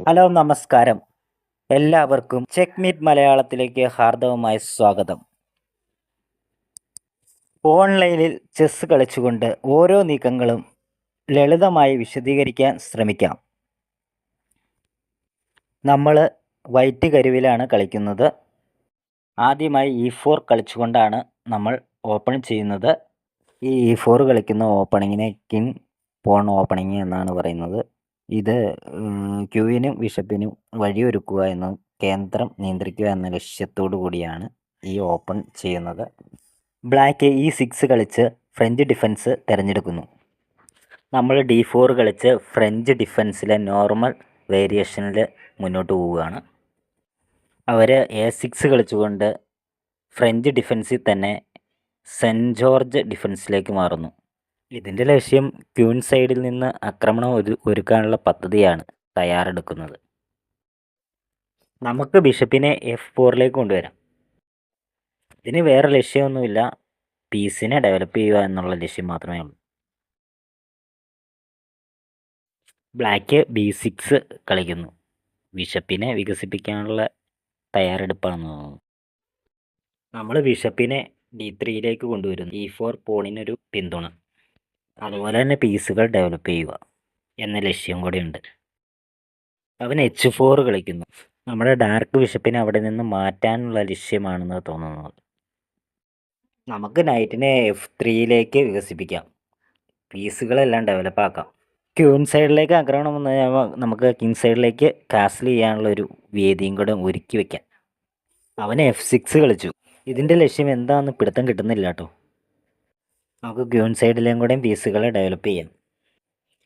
Hello നമസ്കാരം. എല്ലാവർക്കും check meet മലയാളത്തിലേക്ക് ഹാർദവമായ സ്വാഗതം. ഓൺലൈനിൽ ചെസ്സ് കളിച്ചുകൊണ്ട് ഓരോ നീക്കങ്ങളും ലളിതമായി വിശദീകരിക്കാൻ ശ്രമിക്കാം. നമ്മൾ വൈറ്റ് കരുവിലാണ് കളിക്കുന്നത്. ആദ്യമായി E4 കളിച്ചുകൊണ്ടാണ് നമ്മൾ ഓപ്പൺ ചെയ്യുന്നത്. ഈ E4 കളിക്കുന്ന ഓപ്പണിങ്ങിനെ കിങ് പോൺ ഓപ്പണിങ് എന്നാണ് പറയുന്നത്. ഇത് ക്യൂവിനും ബിഷപ്പിനും വഴിയൊരുക്കുക എന്നും കേന്ദ്രം നിയന്ത്രിക്കുക എന്ന ലക്ഷ്യത്തോടു കൂടിയാണ് ഈ ഓപ്പൺ ചെയ്യുന്നത്. ബ്ലാക്ക് E6 കളിച്ച് ഫ്രഞ്ച് ഡിഫൻസ് തിരഞ്ഞെടുക്കുന്നു. നമ്മൾ D4 കളിച്ച് ഫ്രഞ്ച് ഡിഫൻസിലെ നോർമൽ വേരിയേഷനിൽ മുന്നോട്ട് പോവുകയാണ്. അവർ A6 കളിച്ചുകൊണ്ട് ഫ്രഞ്ച് ഡിഫൻസിൽ തന്നെ സെൻറ്റ് ജോർജ് ഡിഫൻസിലേക്ക് മാറുന്നു. ഇതിൻ്റെ ലക്ഷ്യം ക്യൂൻ സൈഡിൽ നിന്ന് ആക്രമണം ഒരുക്കാനുള്ള പദ്ധതിയാണ് തയ്യാറെടുക്കുന്നത്. നമുക്ക് ബിഷപ്പിനെ F4 കൊണ്ടുവരാം. ഇതിന് വേറെ ലക്ഷ്യമൊന്നുമില്ല, പീസിനെ ഡെവലപ്പ് ചെയ്യുക എന്നുള്ള ലക്ഷ്യം മാത്രമേ ഉള്ളൂ. ബ്ലാക്ക് B6 കളിക്കുന്നു. ബിഷപ്പിനെ വികസിപ്പിക്കാനുള്ള തയ്യാറെടുപ്പാണെന്ന് തോന്നുന്നു. നമ്മൾ ബിഷപ്പിനെ D3 കൊണ്ടുവരുന്നു. E4 പോണിനൊരു പിന്തുണ, അതുപോലെ തന്നെ പീസുകൾ ഡെവലപ്പ് ചെയ്യുക എന്ന ലക്ഷ്യം കൂടിയുണ്ട്. അവൻ H4 കളിക്കുന്നു. നമ്മുടെ ഡാർക്ക് ബിഷപ്പിനെ അവിടെ നിന്ന് മാറ്റാനുള്ള ലക്ഷ്യമാണെന്ന് തോന്നുന്നത്. നമുക്ക് നൈറ്റിനെ F3 വികസിപ്പിക്കാം, പീസുകളെല്ലാം ഡെവലപ്പ് ആക്കാം. ക്യൂൻ സൈഡിലേക്ക് ആക്രമണം വന്നു കഴിഞ്ഞാൽ നമുക്ക് കിങ് സൈഡിലേക്ക് കാസിൽ ചെയ്യാനുള്ള ഒരു വേദിയും കൂടെ ഒരുക്കി വയ്ക്കാം. അവന് F6 കളിച്ചു. ഇതിൻ്റെ ലക്ഷ്യം എന്താണെന്ന് പിടുത്തം കിട്ടുന്നില്ല കേട്ടോ. നമുക്ക് ക്യൂൻ സൈഡിലേയും കൂടെ പീസുകളെ ഡെവലപ്പ് ചെയ്യാം.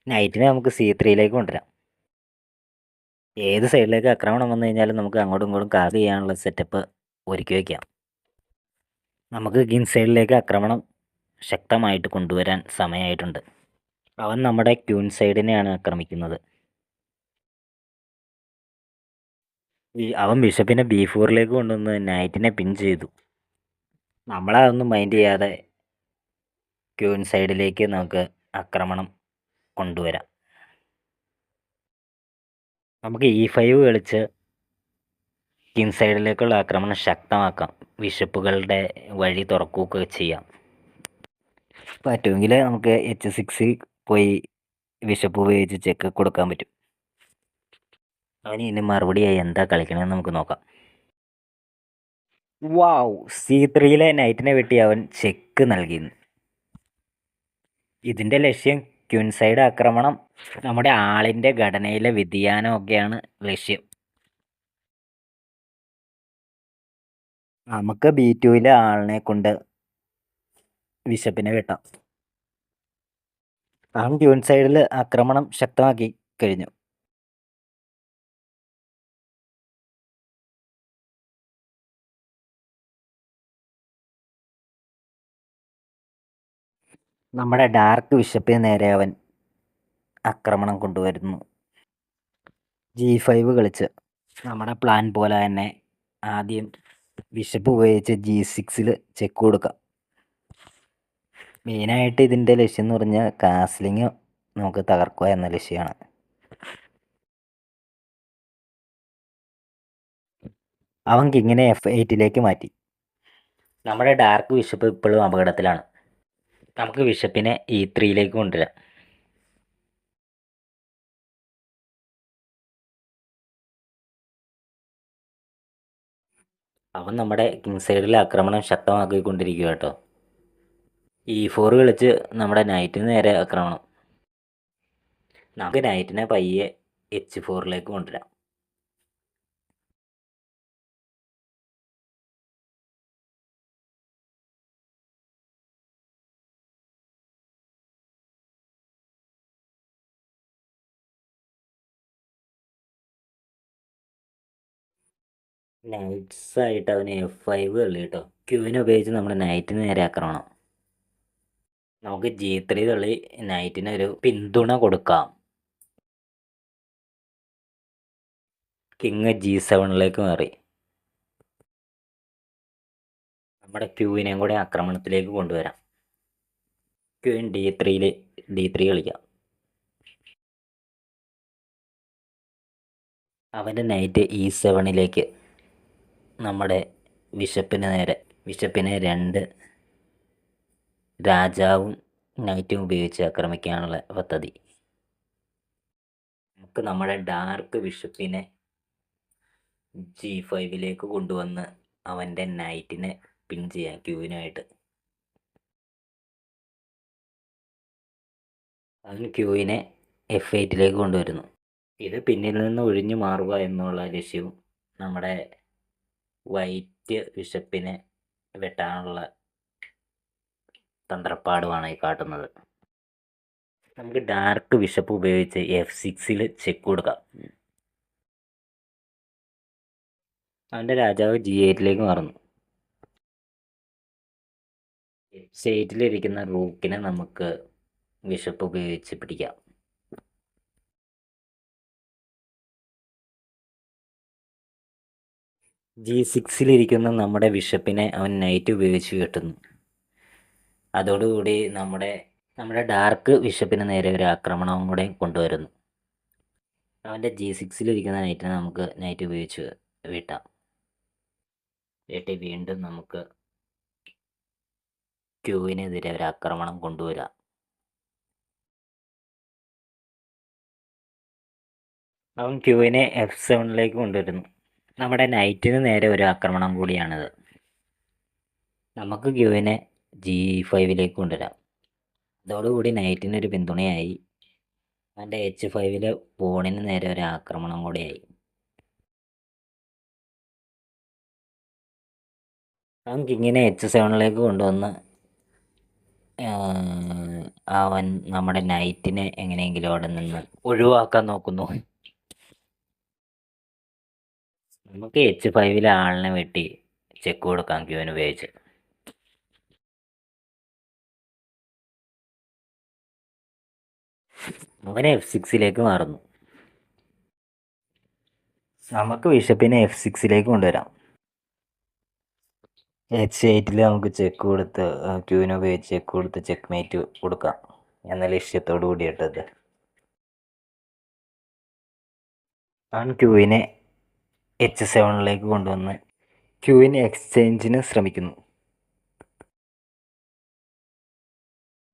നൈറ്റിനെ നമുക്ക് C3 കൊണ്ടുവരാം. ഏത് സൈഡിലേക്ക് ആക്രമണം വന്നു കഴിഞ്ഞാലും നമുക്ക് അങ്ങോട്ടും ഇങ്ങോട്ടും കാസിൽ ചെയ്യാനുള്ള സെറ്റപ്പ് ഒരുക്കി വയ്ക്കാം. നമുക്ക് കിങ് സൈഡിലേക്ക് ആക്രമണം ശക്തമായിട്ട് കൊണ്ടുവരാൻ സമയമായിട്ടുണ്ട്. അവൻ നമ്മുടെ ക്യൂൻ സൈഡിനെയാണ് ആക്രമിക്കുന്നത്. അവൻ ബിഷപ്പിനെ B4 കൊണ്ടുവന്ന് നൈറ്റിനെ പിൻ ചെയ്തു. നമ്മളതൊന്നും മൈൻഡ് ചെയ്യാതെ ക്യൂൻ സൈഡിലേക്ക് നമുക്ക് ആക്രമണം കൊണ്ടുവരാം. നമുക്ക് E5 കളിച്ച് കിങ് സൈഡിലേക്കുള്ള ആക്രമണം ശക്തമാക്കാം. ബിഷപ്പുകളുടെ വഴി തുറക്കുകയൊക്കെ ചെയ്യാം. പറ്റുമെങ്കിൽ നമുക്ക് H6 പോയി ബിഷപ്പ് ഉപയോഗിച്ച് ചെക്ക് കൊടുക്കാൻ പറ്റും. അവന് ഇനി മറുപടിയായി എന്താ കളിക്കണമെന്ന് നമുക്ക് നോക്കാം. വാവ്, C3 നൈറ്റിനെ വെട്ടി അവൻ ചെക്ക് നൽകി. ഇതിൻ്റെ ലക്ഷ്യം ക്യൂൻ സൈഡ് ആക്രമണം, നമ്മുടെ ആളിൻ്റെ ഘടനയിലെ വ്യതിയാനമൊക്കെയാണ് ലക്ഷ്യം. നമുക്ക് B2 ആളിനെ കൊണ്ട് ബിഷപ്പിനെ വെട്ടാം. അവൻ ക്യൂൻ സൈഡിൽ ആക്രമണം ശക്തമാക്കി കഴിഞ്ഞു. നമ്മുടെ ഡാർക്ക് ബിഷപ്പിന് നേരെ അവൻ ആക്രമണം കൊണ്ടുവരുന്നു. G5 കളിച്ച് നമ്മുടെ പ്ലാൻ പോലെ തന്നെ ആദ്യം ബിഷപ്പ് ഉപയോഗിച്ച് G6 ചെക്ക് കൊടുക്കാം. മെയിനായിട്ട് ഇതിൻ്റെ ലക്ഷ്യം എന്ന് പറഞ്ഞാൽ കാസ്ലിങ് നമുക്ക് തകർക്കുക എന്ന ലക്ഷ്യമാണ്. അവൻ കിങ്ങിനെ F8 മാറ്റി. നമ്മുടെ ഡാർക്ക് ബിഷപ്പ് ഇപ്പോഴും അപകടത്തിലാണ്. നമുക്ക് ബിഷപ്പിനെ E3 കൊണ്ടുവരാം. അവൻ നമ്മുടെ കിങ് സൈഡിൽ ആക്രമണം ശക്തമാക്കിക്കൊണ്ടിരിക്കുക കേട്ടോ. E4 കളിച്ച് നമ്മുടെ നൈറ്റിന് നേരെ ആക്രമണം. നമുക്ക് നൈറ്റിനെ പയ്യെ H4 കൊണ്ടുവരാം. നൈറ്റ്സായിട്ട് അവന് F5 കളി കേട്ടോ. ക്യൂവിനെ ഉപയോഗിച്ച് നമ്മുടെ നൈറ്റിന് നേരെ ആക്രമണം. നമുക്ക് G3 തള്ളി നൈറ്റിനൊരു പിന്തുണ കൊടുക്കാം. കിങ് G7 മാറി. നമ്മുടെ ക്യൂവിനെയും കൂടെ ആക്രമണത്തിലേക്ക് കൊണ്ടുവരാം. ക്യൂൻ D3 കളിക്കാം. അവൻ്റെ നൈറ്റ് E7 നമ്മുടെ ബിഷപ്പിനെ 2 രാജാവും നൈറ്റും ഉപയോഗിച്ച് ആക്രമിക്കാനുള്ള പദ്ധതി. നമുക്ക് നമ്മുടെ ഡാർക്ക് ബിഷപ്പിനെ G5 കൊണ്ടുവന്ന് അവൻ്റെ നൈറ്റിനെ പിൻ ചെയ്യാം ക്യൂവിനായിട്ട്. അവൻ ക്യൂവിനെ F8 കൊണ്ടുവരുന്നു. ഇത് പിന്നിൽ നിന്ന് ഒഴിഞ്ഞു മാറുക എന്നുള്ള ലക്ഷ്യവും നമ്മുടെ വൈറ്റ് ബിഷപ്പിനെ വെട്ടാനുള്ള തന്ത്രപ്പാടുമാണ് ഈ കാട്ടുന്നത്. നമുക്ക് ഡാർക്ക് ബിഷപ്പ് ഉപയോഗിച്ച് F6 ചെക്ക് കൊടുക്കാം. അവൻ്റെ രാജാവ് G8 മാറുന്നു. H8 ഇരിക്കുന്ന റൂക്കിനെ നമുക്ക് ബിഷപ്പ് ഉപയോഗിച്ച് പിടിക്കാം. G6 ഇരിക്കുന്ന നമ്മുടെ ബിഷപ്പിനെ അവൻ നൈറ്റ് ഉപയോഗിച്ച് വെട്ടുന്നു. അതോടുകൂടി നമ്മുടെ ഡാർക്ക് ബിഷപ്പിന് നേരെ ഒരു ആക്രമണവും കൂടെ കൊണ്ടുവരുന്നു. അവൻ്റെ G6 ഇരിക്കുന്ന നൈറ്റിനെ നമുക്ക് നൈറ്റ് ഉപയോഗിച്ച് വെട്ടാം. വെട്ടി വീണ്ടും നമുക്ക് ക്യൂവിനെതിരെ ഒരു ആക്രമണം കൊണ്ടുവരാം. അവൻ ക്യൂവിനെ F7 കൊണ്ടുവരുന്നു. നമ്മുടെ നൈറ്റിന് നേരെ ഒരു ആക്രമണം കൂടിയാണിത്. നമുക്ക് ക്യൂവിനെ G5 കൊണ്ടുവരാം. അതോടുകൂടി നൈറ്റിനൊരു പിന്തുണയായി. അവൻ്റെ H5 പോണിന് നേരെ ഒരു ആക്രമണം കൂടിയായി. അവൻ കിങ്ങിനെ H7 കൊണ്ടുവന്ന് അവൻ നമ്മുടെ നൈറ്റിനെ എങ്ങനെയെങ്കിലും അവിടെ നിന്ന് ഒഴിവാക്കാൻ നോക്കുന്നു. നമുക്ക് H5 ആളിനെ വെട്ടി ചെക്ക് കൊടുക്കാം ക്യൂവിന് ഉപയോഗിച്ച്. അവനെ F6 മാറുന്നു. നമുക്ക് ബിഷപ്പിനെ F6 കൊണ്ടുവരാം. H8 നമുക്ക് ചെക്ക് കൊടുത്ത് ക്യൂവിനെ ഉപയോഗിച്ച് ചെക്ക് കൊടുത്ത് ചെക്ക് മേറ്റ് കൊടുക്കാം എന്ന ലക്ഷ്യത്തോടു കൂടിയിട്ടത്. അവൻ ക്യൂവിനെ H7 കൊണ്ടുവന്ന് ക്യൂവിനെ എക്സ്ചേഞ്ചിന് ശ്രമിക്കുന്നു.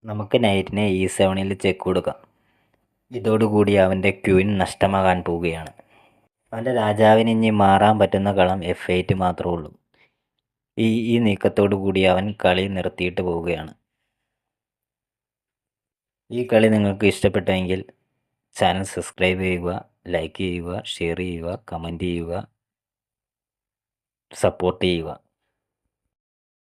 നമുക്ക് നൈറ്റിനെ E7 ചെക്ക് കൊടുക്കാം. ഇതോടുകൂടി അവൻ്റെ ക്യൂവിൻ നഷ്ടമാകാൻ പോവുകയാണ്. അവൻ്റെ രാജാവിന് ഇനി മാറാൻ പറ്റുന്ന കളം F8 മാത്രമേ ഉള്ളൂ. ഈ നീക്കത്തോടു കൂടി അവൻ കളി നിർത്തിയിട്ട് പോവുകയാണ്. ഈ കളി നിങ്ങൾക്ക് ഇഷ്ടപ്പെട്ടുവെങ്കിൽ ചാനൽ സബ്സ്ക്രൈബ് ചെയ്യുക, ലൈക്ക് ചെയ്യുക, ഷെയർ ചെയ്യുക, കമൻറ്റ് ചെയ്യുക, സപ്പോർട്ട് ചെയ്യുക.